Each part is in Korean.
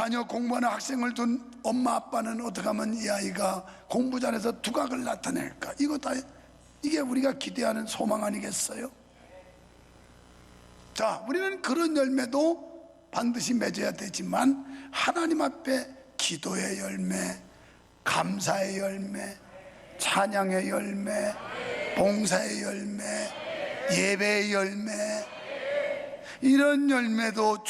자녀 공부하는 학생을 둔 엄마 아빠는 어떻게 하면 이 아이가 공부 잘해서 두각을 나타낼까? 이게 우리가 기대하는 소망 아니겠어요? 자, 우리는 그런 열매도 반드시 맺어야 되지만 하나님 앞에 기도의 열매, 감사의 열매, 찬양의 열매, 봉사의 열매, 예배의 열매, 이런 열매도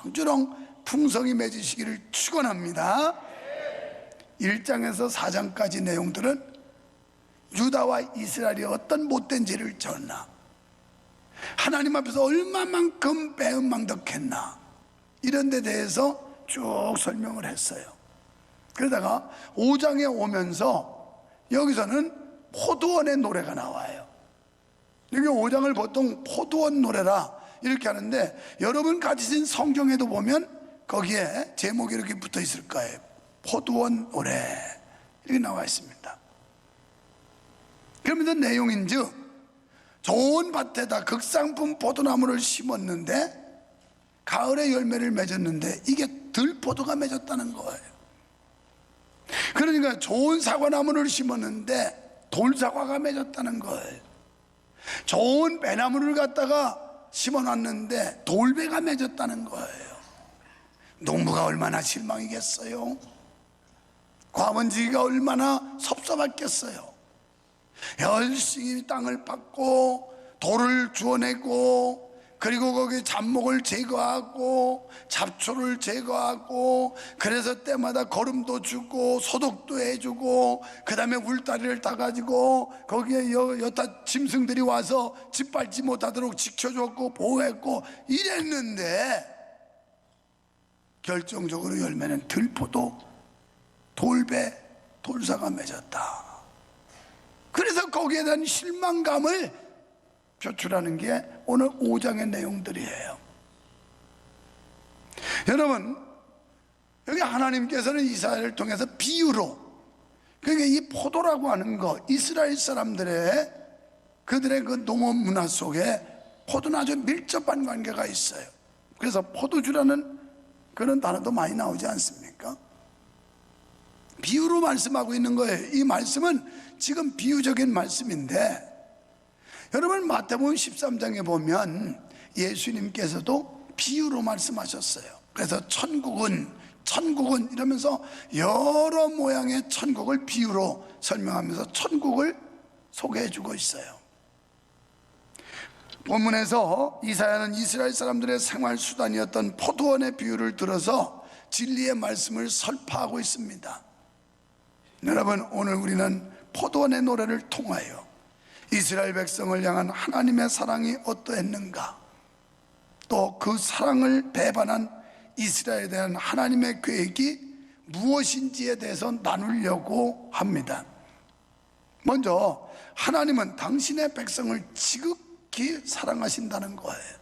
주렁주렁 풍성히 맺으시기를 축원합니다. 1장에서 4장까지 내용들은 유다와 이스라엘이 어떤 못된 죄를 졌나, 하나님 앞에서 얼마만큼 배은망덕했나, 이런 데 대해서 쭉 설명을 했어요. 그러다가 5장에 오면서 여기서는 포도원의 노래가 나와요. 여기 5장을 보통 포도원 노래라 이렇게 하는데, 여러분 가지신 성경에도 보면 거기에 제목이 이렇게 붙어 있을 거예요. 포도원 노래 이렇게 나와 있습니다. 그러면서 내용인즉, 좋은 밭에다 극상품 포도나무를 심었는데 가을에 열매를 맺었는데 이게 들포도가 맺었다는 거예요. 그러니까 좋은 사과나무를 심었는데 돌사과가 맺었다는 거예요. 좋은 배나무를 갖다가 심어놨는데 돌배가 맺었다는 거예요. 농부가 얼마나 실망이겠어요? 과원지기가 얼마나 섭섭했겠어요? 열심히 땅을 팠고 돌을 주워내고, 그리고 거기 잡목을 제거하고 잡초를 제거하고, 그래서 때마다 거름도 주고 소독도 해주고, 그 다음에 울타리를 따가지고 거기에 여타 짐승들이 와서 짓밟지 못하도록 지켜줬고 보호했고 이랬는데, 결정적으로 열매는 들포도, 돌배, 돌사가 맺었다. 그래서 거기에 대한 실망감을 표출하는 게 오늘 5장의 내용들이에요. 여러분, 여기 하나님께서는 이스라엘을 통해서 비유로, 그러니까 이 포도라고 하는 거, 이스라엘 사람들의 그들의 그 농업 문화 속에 포도는 아주 밀접한 관계가 있어요. 그래서 포도주라는 그런 단어도 많이 나오지 않습니까? 비유로 말씀하고 있는 거예요. 이 말씀은 지금 비유적인 말씀인데, 여러분 마태복음 13장에 보면 예수님께서도 비유로 말씀하셨어요. 그래서 천국은 이러면서 여러 모양의 천국을 비유로 설명하면서 천국을 소개해 주고 있어요. 본문에서 이사야는 이스라엘 사람들의 생활 수단이었던 포도원의 비유를 들어서 진리의 말씀을 설파하고 있습니다. 여러분, 오늘 우리는 포도원의 노래를 통하여 이스라엘 백성을 향한 하나님의 사랑이 어떠했는가, 또 그 사랑을 배반한 이스라엘에 대한 하나님의 계획이 무엇인지에 대해서 나누려고 합니다. 먼저 하나님은 당신의 백성을 지극히 사랑하신다는 거예요.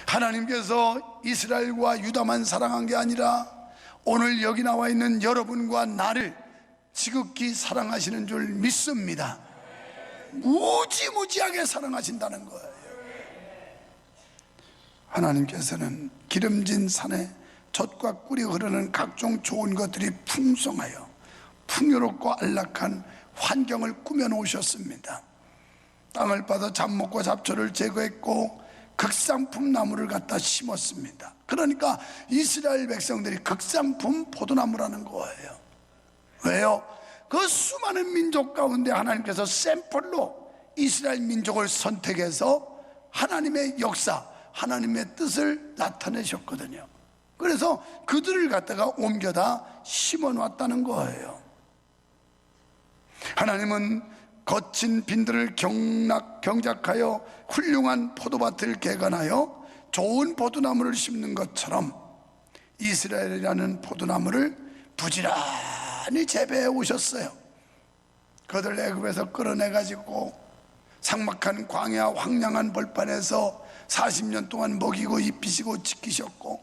하나님께서 이스라엘과 유다만 사랑한 게 아니라 오늘 여기 나와 있는 여러분과 나를 지극히 사랑하시는 줄 믿습니다. 무지무지하게 사랑하신다는 거예요. 하나님께서는 기름진 산에 젖과 꿀이 흐르는 각종 좋은 것들이 풍성하여 풍요롭고 안락한 환경을 꾸며 놓으셨습니다. 땅을 파서 잡목과 잡초를 제거했고 극상품 나무를 갖다 심었습니다. 그러니까 이스라엘 백성들이 극상품 포도나무라는 거예요. 왜요? 그 수많은 민족 가운데 하나님께서 샘플로 이스라엘 민족을 선택해서 하나님의 역사, 하나님의 뜻을 나타내셨거든요. 그래서 그들을 갖다가 옮겨다 심어 놨다는 거예요. 하나님은 거친 빈들을 경작하여 훌륭한 포도밭을 개간하여 좋은 포도나무를 심는 것처럼 이스라엘이라는 포도나무를 부지런히 재배해 오셨어요. 그들 애굽에서 끌어내가지고 삭막한 광야 황량한 벌판에서 40년 동안 먹이고 입히시고 지키셨고,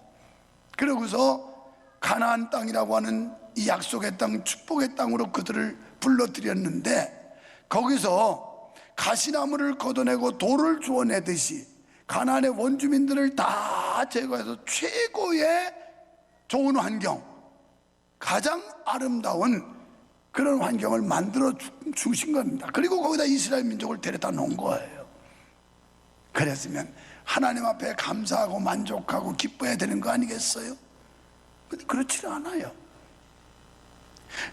그러고서 가나안 땅이라고 하는 이 약속의 땅, 축복의 땅으로 그들을 불러들였는데, 거기서 가시나무를 걷어내고 돌을 주워내듯이 가나안의 원주민들을 다 제거해서 최고의 좋은 환경, 가장 아름다운 그런 환경을 만들어 주신 겁니다. 그리고 거기다 이스라엘 민족을 데려다 놓은 거예요. 그랬으면 하나님 앞에 감사하고 만족하고 기뻐해야 되는 거 아니겠어요? 근데 그렇지는 않아요.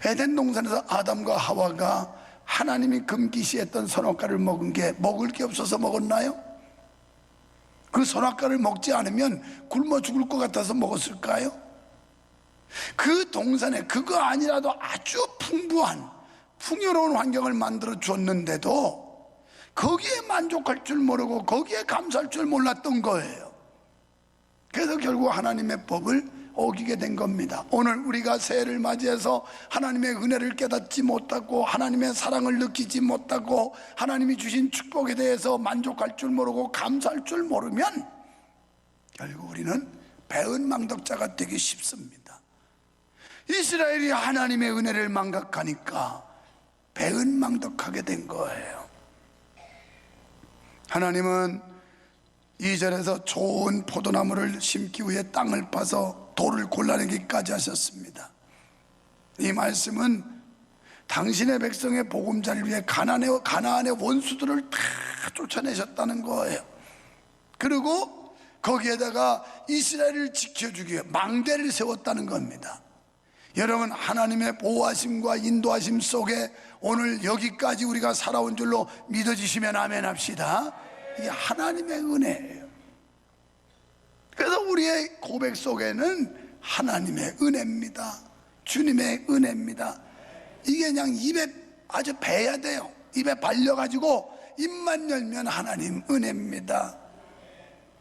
에덴 동산에서 아담과 하와가 하나님이 금기시했던 선악과를 먹은 게 먹을 게 없어서 먹었나요? 그 선악과를 먹지 않으면 굶어 죽을 것 같아서 먹었을까요? 그 동산에 그거 아니라도 아주 풍부한 풍요로운 환경을 만들어 줬는데도 거기에 만족할 줄 모르고 거기에 감사할 줄 몰랐던 거예요. 그래서 결국 하나님의 법을 어기게 된 겁니다. 오늘 우리가 새해를 맞이해서 하나님의 은혜를 깨닫지 못하고 하나님의 사랑을 느끼지 못하고 하나님이 주신 축복에 대해서 만족할 줄 모르고 감사할 줄 모르면 결국 우리는 배은망덕자가 되기 쉽습니다. 이스라엘이 하나님의 은혜를 망각하니까 배은망덕하게 된 거예요. 하나님은 2절에서 좋은 포도나무를 심기 위해 땅을 파서 돌을 골라내기까지 하셨습니다. 이 말씀은 당신의 백성의 보금자리를 위해 가나안의 원수들을 다 쫓아내셨다는 거예요. 그리고 거기에다가 이스라엘을 지켜주기 위해 망대를 세웠다는 겁니다. 여러분, 하나님의 보호하심과 인도하심 속에 오늘 여기까지 우리가 살아온 줄로 믿어지시면 아멘 합시다. 이게 하나님의 은혜예요. 그래서 우리의 고백 속에는 하나님의 은혜입니다. 주님의 은혜입니다. 이게 그냥 입에 아주 배야 돼요. 입에 발려가지고 입만 열면 하나님 은혜입니다.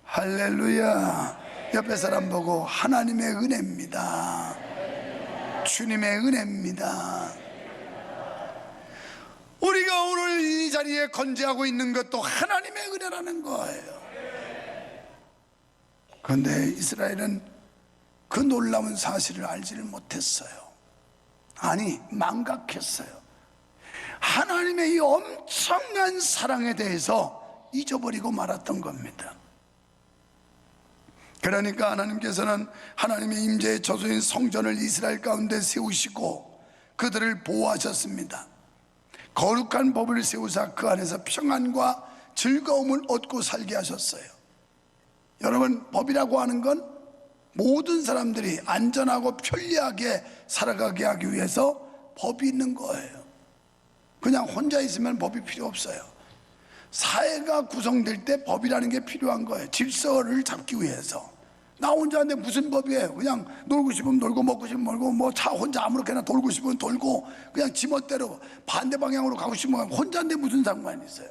할렐루야. 옆에 사람 보고 하나님의 은혜입니다. 주님의 은혜입니다. 우리가 오늘 이 자리에 건재하고 있는 것도 하나님의 은혜라는 거예요. 그런데 이스라엘은 그 놀라운 사실을 알지를 못했어요. 아니, 망각했어요. 하나님의 이 엄청난 사랑에 대해서 잊어버리고 말았던 겁니다. 그러니까 하나님께서는 하나님의 임재의 저소인 성전을 이스라엘 가운데 세우시고 그들을 보호하셨습니다. 거룩한 법을 세우사 그 안에서 평안과 즐거움을 얻고 살게 하셨어요. 여러분, 법이라고 하는 건 모든 사람들이 안전하고 편리하게 살아가게 하기 위해서 법이 있는 거예요. 그냥 혼자 있으면 법이 필요 없어요. 사회가 구성될 때 법이라는 게 필요한 거예요. 질서를 잡기 위해서. 나 혼자인데 무슨 법이에요? 그냥 놀고 싶으면 놀고 먹고 싶으면 먹고 뭐 차 혼자 아무렇게나 돌고 싶으면 돌고 그냥 지멋대로 반대 방향으로 가고 싶으면 혼자인데 무슨 상관이 있어요?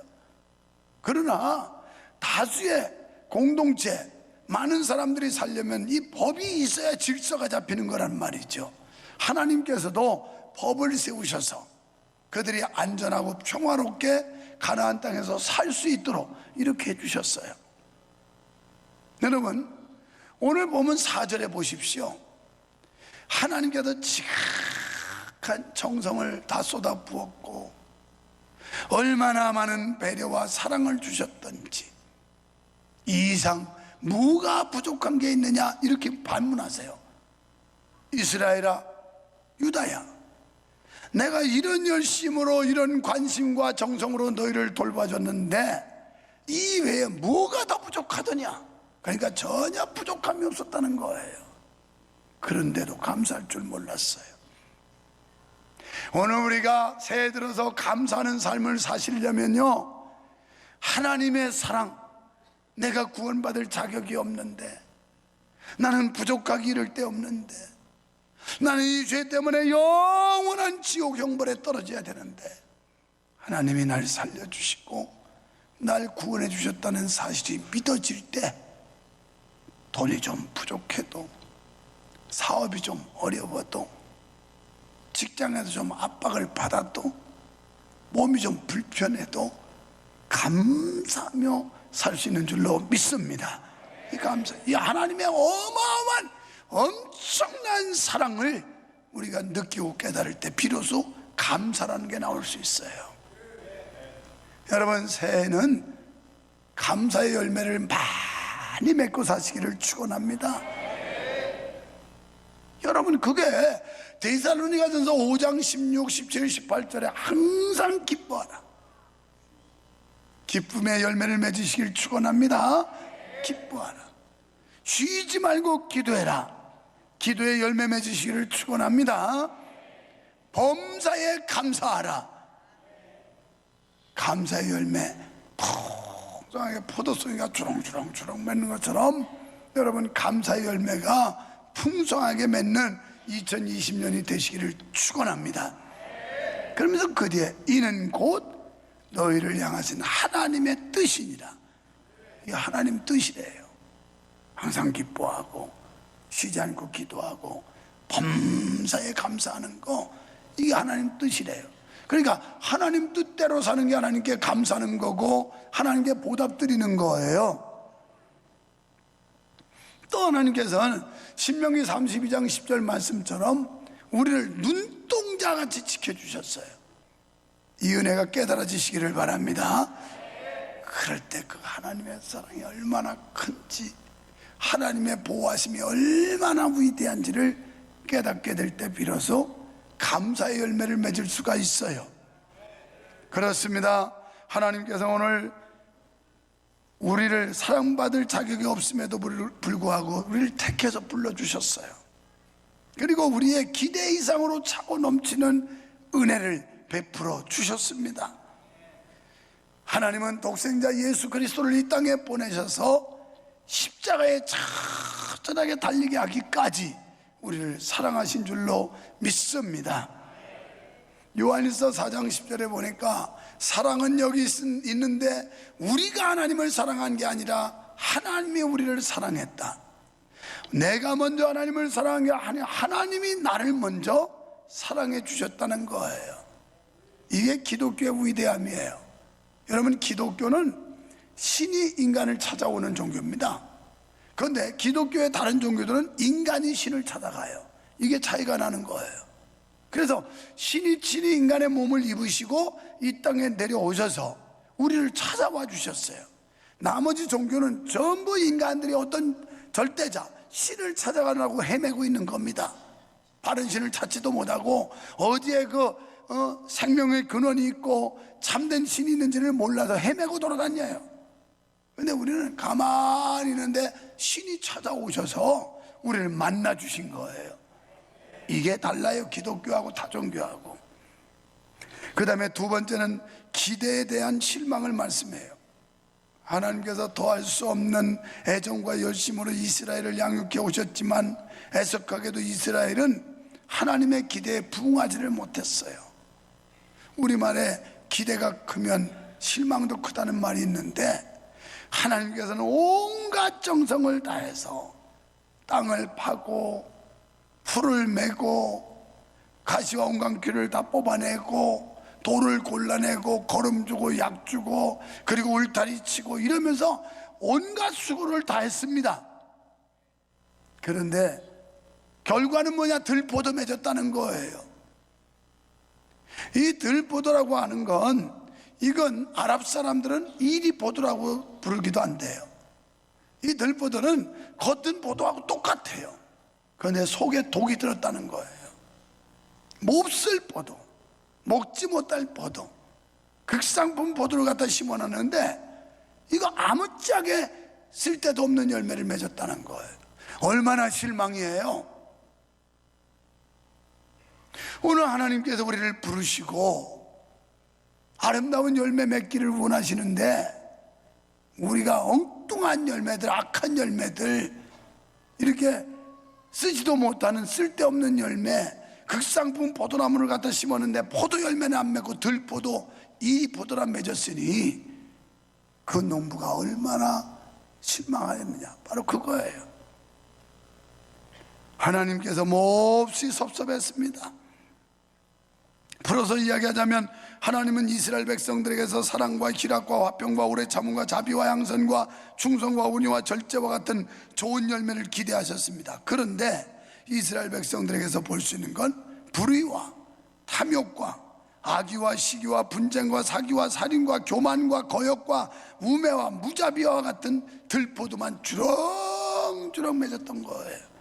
그러나 다수의 공동체, 많은 사람들이 살려면 이 법이 있어야 질서가 잡히는 거란 말이죠. 하나님께서도 법을 세우셔서 그들이 안전하고 평화롭게 가나안 땅에서 살 수 있도록 이렇게 해주셨어요. 여러분, 오늘 보면 4절에 보십시오. 하나님께서 지극한 정성을 다 쏟아부었고 얼마나 많은 배려와 사랑을 주셨던지 이 이상 뭐가 부족한 게 있느냐 이렇게 반문하세요. 이스라엘아, 유다야, 내가 이런 열심으로 이런 관심과 정성으로 너희를 돌봐줬는데 이 외에 뭐가 더 부족하더냐? 그러니까 전혀 부족함이 없었다는 거예요. 그런데도 감사할 줄 몰랐어요. 오늘 우리가 새해 들어서 감사하는 삶을 사시려면요, 하나님의 사랑, 내가 구원받을 자격이 없는데, 나는 부족하기 이를 데 없는데, 나는 이 죄 때문에 영원한 지옥 형벌에 떨어져야 되는데 하나님이 날 살려주시고 날 구원해 주셨다는 사실이 믿어질 때 돈이 좀 부족해도, 사업이 좀 어려워도, 직장에서 좀 압박을 받아도, 몸이 좀 불편해도 감사하며 살 수 있는 줄로 믿습니다. 이 감사, 이 하나님의 어마어마한 엄청난 사랑을 우리가 느끼고 깨달을 때 비로소 감사라는 게 나올 수 있어요. 여러분, 새해는 감사의 열매를 많이 맺고 사시기를 축원합니다. 여러분, 그게 데살로니가전서 5장 16, 17, 18절에 항상 기뻐하라, 기쁨의 열매를 맺으시길 축원합니다. 기뻐하라, 쉬지 말고 기도해라, 기도의 열매 맺으시기를 축원합니다. 범사에 감사하라, 감사의 열매 풍성하게 포도송이가 주렁주렁 맺는 것처럼 여러분 감사의 열매가 풍성하게 맺는 2020년이 되시기를 축원합니다. 그러면서 그 뒤에 이는 곧 너희를 향하신 하나님의 뜻이니라. 이게 하나님 뜻이래요. 항상 기뻐하고 쉬지 않고 기도하고 범사에 감사하는 거, 이게 하나님 뜻이래요. 그러니까 하나님 뜻대로 사는 게 하나님께 감사하는 거고 하나님께 보답 드리는 거예요. 또 하나님께서는 신명기 32장 10절 말씀처럼 우리를 눈동자같이 지켜주셨어요. 이 은혜가 깨달아지시기를 바랍니다. 그럴 때 그 하나님의 사랑이 얼마나 큰지, 하나님의 보호하심이 얼마나 위대한지를 깨닫게 될 때 비로소 감사의 열매를 맺을 수가 있어요. 그렇습니다. 하나님께서 오늘 우리를 사랑받을 자격이 없음에도 불구하고 우리를 택해서 불러주셨어요. 그리고 우리의 기대 이상으로 차고 넘치는 은혜를 베풀어 주셨습니다. 하나님은 독생자 예수 그리스도를 이 땅에 보내셔서 십자가에 처절하게 달리게 하기까지 우리를 사랑하신 줄로 믿습니다. 요한일서 4장 10절에 보니까 사랑은 여기 있는데 우리가 하나님을 사랑한 게 아니라 하나님이 우리를 사랑했다. 내가 먼저 하나님을 사랑한 게 아니라 하나님이 나를 먼저 사랑해 주셨다는 거예요. 이게 기독교의 위대함이에요. 여러분, 기독교는 신이 인간을 찾아오는 종교입니다. 그런데 기독교의 다른 종교들은 인간이 신을 찾아가요. 이게 차이가 나는 거예요. 그래서 신이 친히 인간의 몸을 입으시고 이 땅에 내려오셔서 우리를 찾아와 주셨어요. 나머지 종교는 전부 인간들이 어떤 절대자, 신을 찾아가려고 헤매고 있는 겁니다. 바른 신을 찾지도 못하고 어디에 생명의 근원이 있고 참된 신이 있는지를 몰라서 헤매고 돌아다녀요. 근데 우리는 가만히 있는데 신이 찾아오셔서 우리를 만나 주신 거예요. 이게 달라요, 기독교하고 다종교하고. 그 다음에 두 번째는 기대에 대한 실망을 말씀해요. 하나님께서 더할 수 없는 애정과 열심으로 이스라엘을 양육해 오셨지만 애석하게도 이스라엘은 하나님의 기대에 부응하지를 못했어요. 우리말에 기대가 크면 실망도 크다는 말이 있는데, 하나님께서는 온갖 정성을 다해서 땅을 파고 풀을 메고 가시와 온강귀를 다 뽑아내고 돌을 골라내고 거름 주고 약 주고 그리고 울타리 치고 이러면서 온갖 수고를 다 했습니다. 그런데 결과는 뭐냐? 들포도 맺었다는 거예요. 이 들포도라고 하는 건, 이건 아랍 사람들은 이리포도라고 부르기도 한대요. 이 들포도는 겉은 포도하고 똑같아요. 그런데 속에 독이 들었다는 거예요. 몹쓸 포도, 먹지 못할 포도, 극상품 포도를 갖다 심어놨는데 이거 아무짝에 쓸데도 없는 열매를 맺었다는 거예요. 얼마나 실망이에요. 오늘 하나님께서 우리를 부르시고 아름다운 열매 맺기를 원하시는데 우리가 엉뚱한 열매들, 악한 열매들, 이렇게 쓰지도 못하는 쓸데없는 열매, 극상품 포도나무를 갖다 심었는데 포도 열매는 안 맺고 들포도 이 포도나 맺었으니 그 농부가 얼마나 실망하였느냐, 바로 그거예요. 하나님께서 몹시 섭섭했습니다. 풀어서 이야기하자면 하나님은 이스라엘 백성들에게서 사랑과 희락과 화평과 오래 참음과 자비와 양선과 충성과 온유와 절제와 같은 좋은 열매를 기대하셨습니다. 그런데 이스라엘 백성들에게서 볼 수 있는 건 불의와 탐욕과 악의와 시기와 분쟁과 사기와 살인과 교만과 거역과 우매와 무자비와 같은 들포도만 주렁주렁 맺었던 거예요.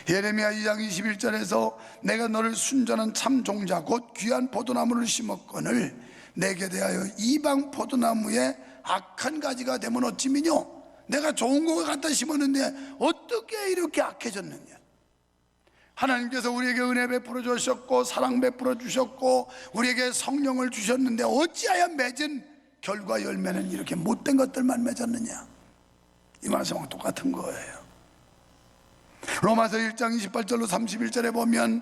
예레미야 2장 21절에서 내가 너를 순전한 참 종자 곧 귀한 포도나무를 심었거늘 내게 대하여 이방 포도나무에 악한 가지가 되면 어찌미뇨. 내가 좋은 거 갖다 심었는데 어떻게 이렇게 악해졌느냐. 하나님께서 우리에게 은혜 베풀어 주셨고 사랑 베풀어 주셨고 우리에게 성령을 주셨는데 어찌하여 맺은 결과 열매는 이렇게 못된 것들만 맺었느냐. 이 말씀은 똑같은 거예요. 로마서 1장 28절로 31절에 보면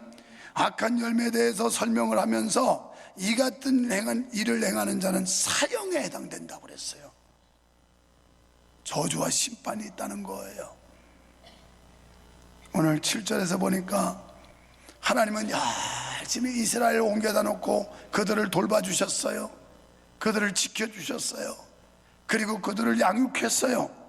악한 열매에 대해서 설명을 하면서 이 같은 일을 행하는 자는 사형에 해당된다고 그랬어요. 저주와 심판이 있다는 거예요. 오늘 7절에서 보니까 하나님은 열심히 이스라엘을 옮겨다 놓고 그들을 돌봐주셨어요. 그들을 지켜주셨어요. 그리고 그들을 양육했어요.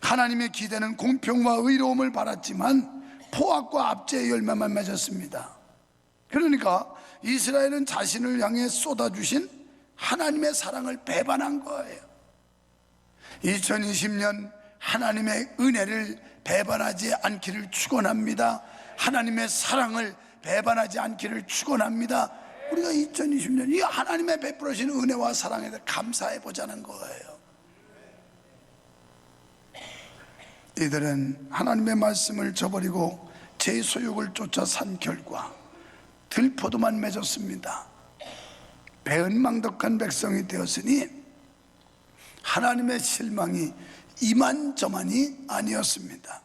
하나님의 기대는 공평과 의로움을 바랐지만 포악과 압제의 열매만 맺었습니다. 그러니까 이스라엘은 자신을 향해 쏟아주신 하나님의 사랑을 배반한 거예요. 2020년 하나님의 은혜를 배반하지 않기를 축원합니다. 하나님의 사랑을 배반하지 않기를 축원합니다. 우리가 2020년 이 하나님의 베풀어진 은혜와 사랑에 대해 감사해 보자는 거예요. 이들은 하나님의 말씀을 저버리고 제 소욕을 쫓아 산 결과 들포도만 맺었습니다. 배은망덕한 백성이 되었으니 하나님의 실망이 이만저만이 아니었습니다.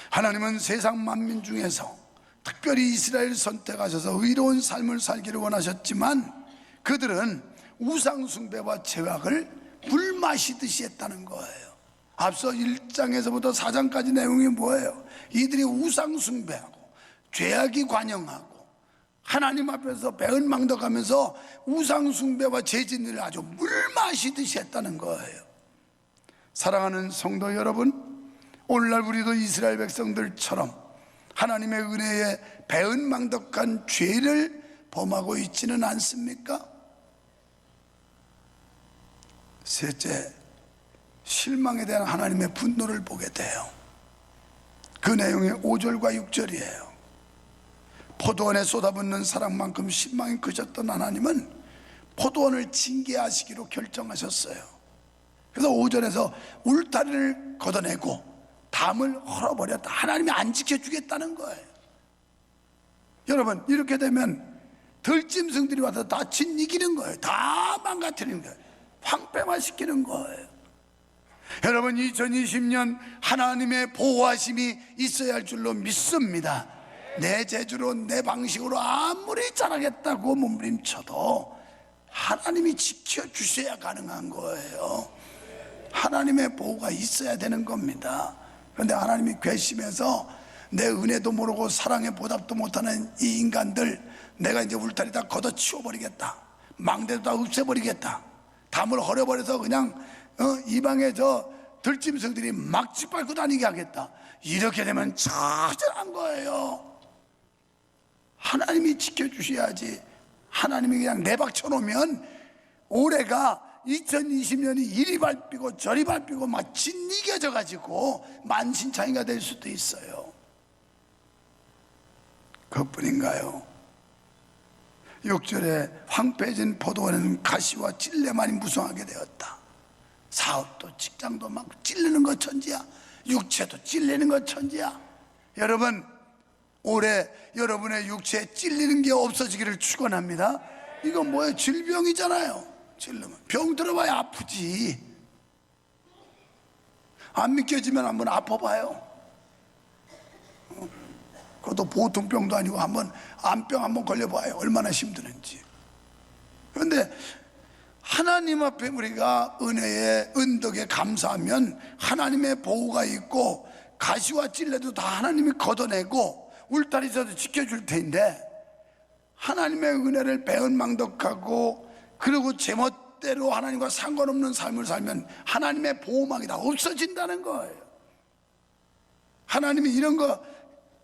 하나님은 세상 만민 중에서 특별히 이스라엘을 선택하셔서 의로운 삶을 살기를 원하셨지만 그들은 우상숭배와 죄악을 물 마시듯이 했다는 거예요. 앞서 1장에서부터 4장까지 내용이 뭐예요? 이들이 우상숭배하고 죄악이 관영하고 하나님 앞에서 배은망덕하면서 우상숭배와 죄짓는 일을 아주 물 마시듯이 했다는 거예요. 사랑하는 성도 여러분, 오늘날 우리도 이스라엘 백성들처럼 하나님의 은혜에 배은망덕한 죄를 범하고 있지는 않습니까? 셋째, 실망에 대한 하나님의 분노를 보게 돼요. 그 내용이 5절과 6절이에요. 포도원에 쏟아붓는 사랑만큼 실망이 크셨던 하나님은 포도원을 징계하시기로 결정하셨어요. 그래서 5절에서 울타리를 걷어내고 담을 헐어버렸다. 하나님이 안 지켜주겠다는 거예요. 여러분, 이렇게 되면 들짐승들이 와서 다 짓이기는 거예요. 다 망가뜨리는 거예요. 황폐화 시키는 거예요. 여러분, 2020년 하나님의 보호하심이 있어야 할 줄로 믿습니다. 내 재주로 내 방식으로 아무리 잘하겠다고 몸부림쳐도 하나님이 지켜주셔야 가능한 거예요. 하나님의 보호가 있어야 되는 겁니다. 그런데 하나님이 괘씸해서 내 은혜도 모르고 사랑의 보답도 못하는 이 인간들 내가 이제 울타리 다 걷어치워버리겠다. 망대도 다 없애버리겠다. 담을 헐어버려서 그냥 이방의 저 들짐승들이 막 짓밟고 다니게 하겠다. 이렇게 되면 처절한 거예요. 하나님이 지켜주셔야지. 하나님이 그냥 내박쳐 놓으면 올해가 2020년이 이리 밟히고 저리 밟히고 막 짓이겨져 가지고 만신창이가 될 수도 있어요. 그것뿐인가요? 6절에 황폐해진 포도원에는 가시와 찔레만이 무성하게 되었다. 사업도 직장도 막 찔리는 것 천지야. 육체도 찔리는 것 천지야. 여러분, 올해 여러분의 육체에 찔리는 게 없어지기를 축원합니다. 이건 뭐예요? 질병이잖아요. 찔르면 병 들어봐야 아프지. 안 믿겨지면 한번 아파봐요. 그것도 보통 병도 아니고 한번 암병 한번 걸려봐요. 얼마나 힘드는지. 그런데 하나님 앞에 우리가 은혜에 은덕에 감사하면 하나님의 보호가 있고 가시와 찔레도 다 하나님이 걷어내고 울타리에서도 지켜줄 텐데 하나님의 은혜를 배은망덕하고 그리고 제멋대로 하나님과 상관없는 삶을 살면 하나님의 보호막이 다 없어진다는 거예요. 하나님이 이런 거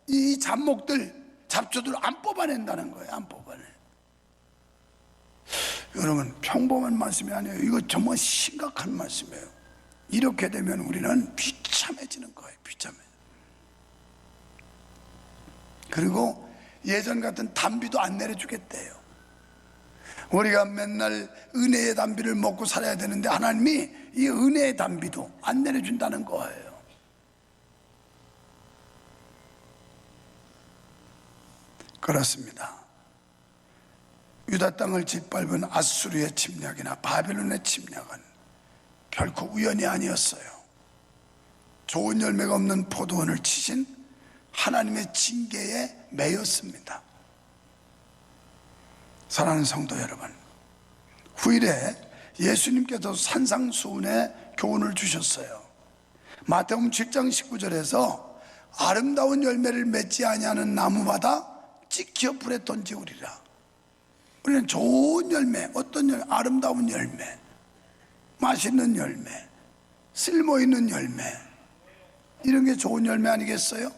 이 잡목들 잡초들 안 뽑아낸다는 거예요. 안 뽑아내. 여러분, 평범한 말씀이 아니에요. 이거 정말 심각한 말씀이에요. 이렇게 되면 우리는 비참해지는 거예요. 비참해. 그리고 예전 같은 단비도 안 내려주겠대요. 우리가 맨날 은혜의 단비를 먹고 살아야 되는데 하나님이 이 은혜의 단비도 안 내려준다는 거예요. 그렇습니다. 유다 땅을 짓밟은 아수르의 침략이나 바벨론의 침략은 결코 우연이 아니었어요. 좋은 열매가 없는 포도원을 치신 하나님의 징계에 매였습니다. 사랑하는 성도 여러분, 후일에 예수님께서 산상수훈의 교훈을 주셨어요. 마태복음 7장 19절에서 아름다운 열매를 맺지 아니하는 나무마다 찍혀 불에 던지우리라. 우리는 좋은 열매, 어떤 열매? 아름다운 열매, 맛있는 열매, 쓸모있는 열매, 이런 게 좋은 열매 아니겠어요?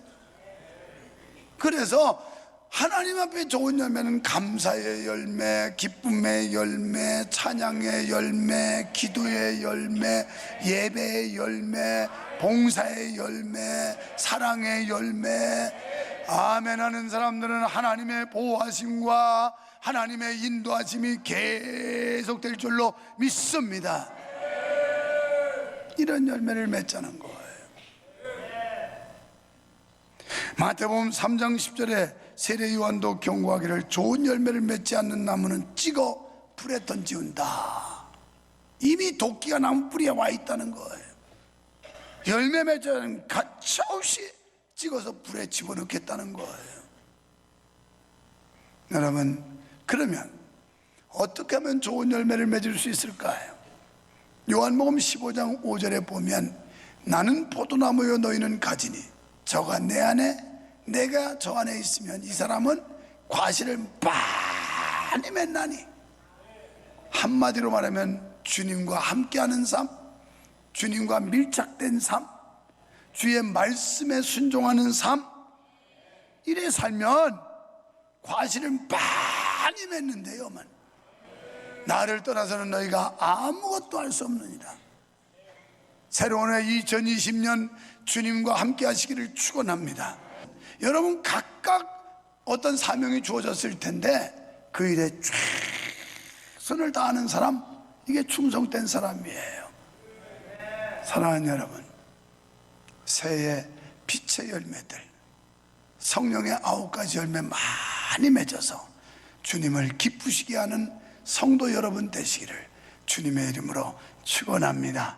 그래서 하나님 앞에 좋은 열매는 감사의 열매, 기쁨의 열매, 찬양의 열매, 기도의 열매, 예배의 열매, 봉사의 열매, 사랑의 열매. 아멘 하는 사람들은 하나님의 보호하심과 하나님의 인도하심이 계속될 줄로 믿습니다. 이런 열매를 맺자는 거예요. 마태복음 3장 10절에 세례 요한도 경고하기를 좋은 열매를 맺지 않는 나무는 찍어 불에 던지운다. 이미 도끼가 나무 뿌리에 와 있다는 거예요. 열매 맺자는 가차없이 찍어서 불에 집어넣겠다는 거예요. 여러분, 그러면 어떻게 하면 좋은 열매를 맺을 수 있을까요? 요한복음 15장 5절에 보면 나는 포도나무요 너희는 가지니 저가 내 안에 내가 저 안에 있으면 이 사람은 과실을 많이 맺나니. 한마디로 말하면 주님과 함께하는 삶, 주님과 밀착된 삶, 주의 말씀에 순종하는 삶, 이래 살면 과실을 많이 맺는데요. 나를 떠나서는 너희가 아무것도 할 수 없느니라. 새로운 해 2020년 주님과 함께 하시기를 축원합니다. 여러분 각각 어떤 사명이 주어졌을 텐데 그 일에 최선을 다하는 사람, 이게 충성된 사람이에요. 사랑하는 여러분, 새해 빛의 열매들, 성령의 9가지 열매 많이 맺어서 주님을 기쁘시게 하는 성도 여러분 되시기를 주님의 이름으로 축원합니다.